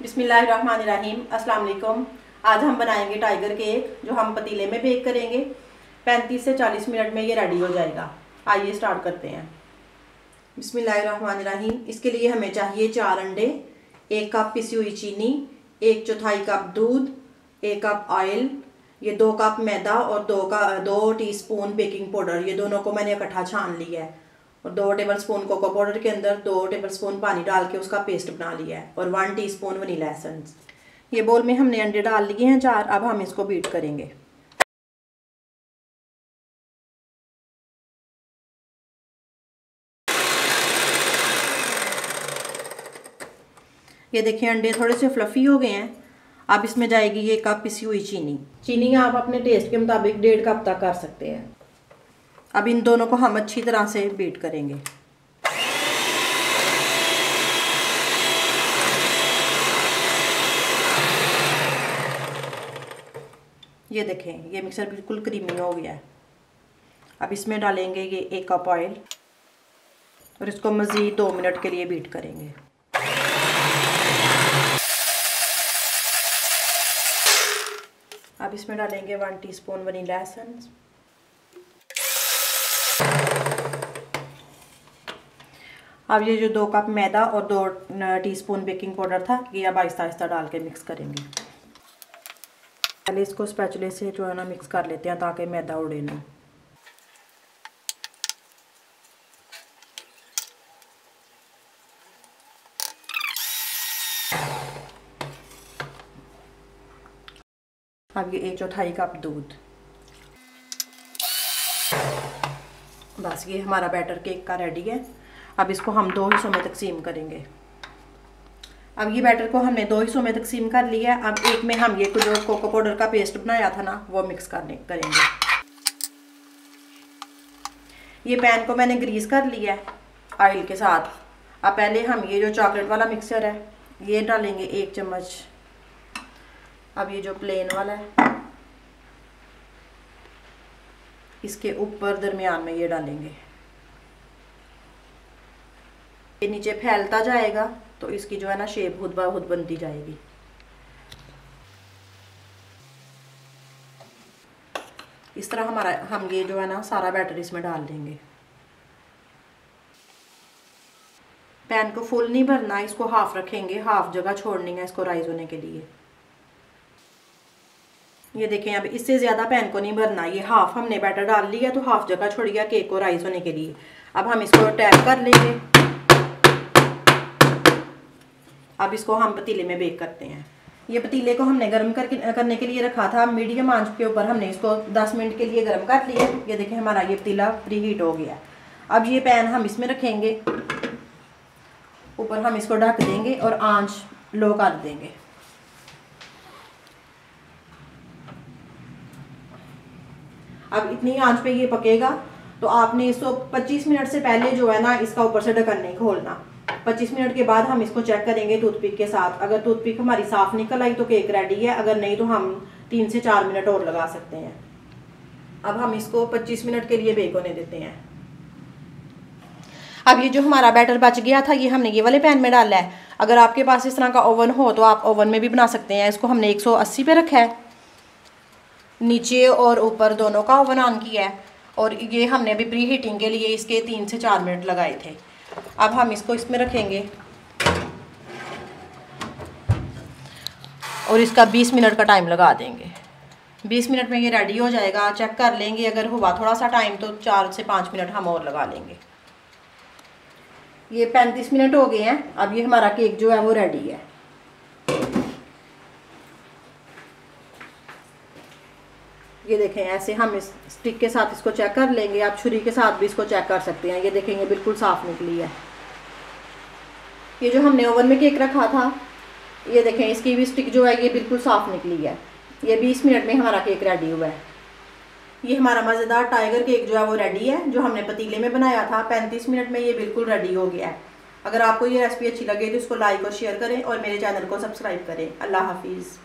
बिस्मिल्लाहिर्रहमानिर्रहीम। अस्सलाम वालेकुम। आज हम बनाएंगे टाइगर केक जो हम पतीले में बेक करेंगे। 35 से 40 मिनट में ये रेडी हो जाएगा। आइए स्टार्ट करते हैं। बिस्मिल्लाहिर्रहमानिर्रहीम। इसके लिए हमें चाहिए 4 अंडे, 1 कप पिसी हुई चीनी, 1/4 कप दूध, 1 कप ऑयल, ये 2 कप मैदा और 2 टीस्पून बेकिंग पाउडर। ये दोनों को मैंने इकट्ठा छान लिया है और 2 टेबलस्पून कोको पाउडर के अंदर 2 टेबलस्पून पानी डाल के उसका पेस्ट बना लिया है और 1 टीस्पून वनीला एसेंस। ये बोल में हमने अंडे डाल लिए हैं 4। अब हम इसको बीट करेंगे। ये देखिए अंडे थोड़े से फ्लफी हो गए हैं। अब इसमें जाएगी ये 1 कप पिसी हुई चीनी। चीनी आप अपने टेस्ट के मुताबिक 1.5 कप तक कर सकते हैं। अब इन दोनों को हम अच्छी तरह से बीट करेंगे। ये देखें ये मिक्सर बिल्कुल क्रीमी हो गया है। अब इसमें डालेंगे ये 1 कप ऑयल और इसको मज़ीद 2 मिनट के लिए बीट करेंगे। अब इसमें डालेंगे 1 टीस्पून वनीला एसेंस। अब ये जो 2 कप मैदा और 2 टीस्पून बेकिंग पाउडर था ये अब आहिस्ता आहिस्ता डाल के मिक्स करेंगे। पहले इसको स्पैचुले से जो है ना मिक्स कर लेते हैं ताकि मैदा उड़े नहीं। अब ये 1/4 कप दूध। बस ये हमारा बैटर केक का रेडी है। अब इसको हम 2 हिस्सों में तकसीम करेंगे। अब ये बैटर को हमने 2 हिस्सों में तकसीम कर लिया है। अब एक में हम ये जो कोको पाउडर का पेस्ट बनाया था ना वो मिक्स करेंगे। ये पैन को मैंने ग्रीस कर लिया है ऑयल के साथ। अब पहले हम ये जो चॉकलेट वाला मिक्सचर है ये डालेंगे 1 चम्मच। अब ये जो प्लेन वाला है इसके ऊपर दरमियान में ये डालेंगे। ये नीचे फैलता जाएगा तो इसकी जो है ना शेप खुद ब खुद बनती जाएगी। इस तरह हम ये जो है ना सारा बैटर इसमें डाल देंगे। पैन को फुल नहीं भरना, इसको हाफ रखेंगे, हाफ जगह छोड़नी है इसको राइज होने के लिए। ये देखें अब इससे ज़्यादा पैन को नहीं भरना, ये हाफ हमने बैटर डाल लिया तो हाफ जगह छोड़ गया केक को राइज होने के लिए। अब हम इसको टैप कर लेंगे। अब इसको हम पतीले में बेक करते हैं। ये पतीले को हमने गर्म करने के लिए रखा था। मीडियम आंच के ऊपर हमने इसको 10 मिनट के लिए गर्म कर लिया। ये देखें हमारा ये पतीला प्री हीट हो गया। अब ये पैन हम इसमें रखेंगे, ऊपर हम इसको ढक देंगे और आंच लो कर देंगे। अब इतनी आंच पे ये पकेगा तो आपने इसको 25 मिनट से पहले जो है ना इसका ऊपर से ढक्कन नहीं खोलना। 25 मिनट के बाद हम इसको चेक करेंगे टूथपिक के साथ। अगर टूथपिक हमारी साफ निकल आई तो केक रेडी है, अगर नहीं तो हम 3 से 4 मिनट और लगा सकते हैं। अब हम इसको 25 मिनट के लिए बेक होने देते हैं। अब ये जो हमारा बैटर बच गया था ये हमने ये वाले पैन में डाला है। अगर आपके पास इस तरह का ओवन हो तो आप ओवन में भी बना सकते हैं। इसको हमने 180 पे रखा है, नीचे और ऊपर दोनों का ओवन ऑन किया है और ये हमने अभी प्री हीटिंग के लिए इसके 3 से 4 मिनट लगाए थे। अब हम इसको इसमें रखेंगे और इसका 20 मिनट का टाइम लगा देंगे। 20 मिनट में ये रेडी हो जाएगा। चेक कर लेंगे, अगर हुआ थोड़ा सा टाइम तो 4 से 5 मिनट हम और लगा लेंगे। ये 35 मिनट हो गए हैं। अब ये हमारा केक जो है वो रेडी है। ये देखें ऐसे हम इस स्टिक के साथ इसको चेक कर लेंगे। आप छुरी के साथ भी इसको चेक कर सकते हैं। ये देखेंगे बिल्कुल साफ निकली है। ये जो हमने ओवन में केक रखा था ये देखें इसकी भी स्टिक जो है ये बिल्कुल साफ निकली है। ये 20 मिनट में हमारा केक रेडी हुआ है। ये हमारा मज़ेदार टाइगर केक जो है वो रेडी है, जो हमने पतीले में बनाया था। 35 मिनट में ये बिल्कुल रेडी हो गया है। अगर आपको ये रेसिपी अच्छी लगे तो इसको लाइक और शेयर करें और मेरे चैनल को सब्सक्राइब करें। अल्लाह हाफिज़।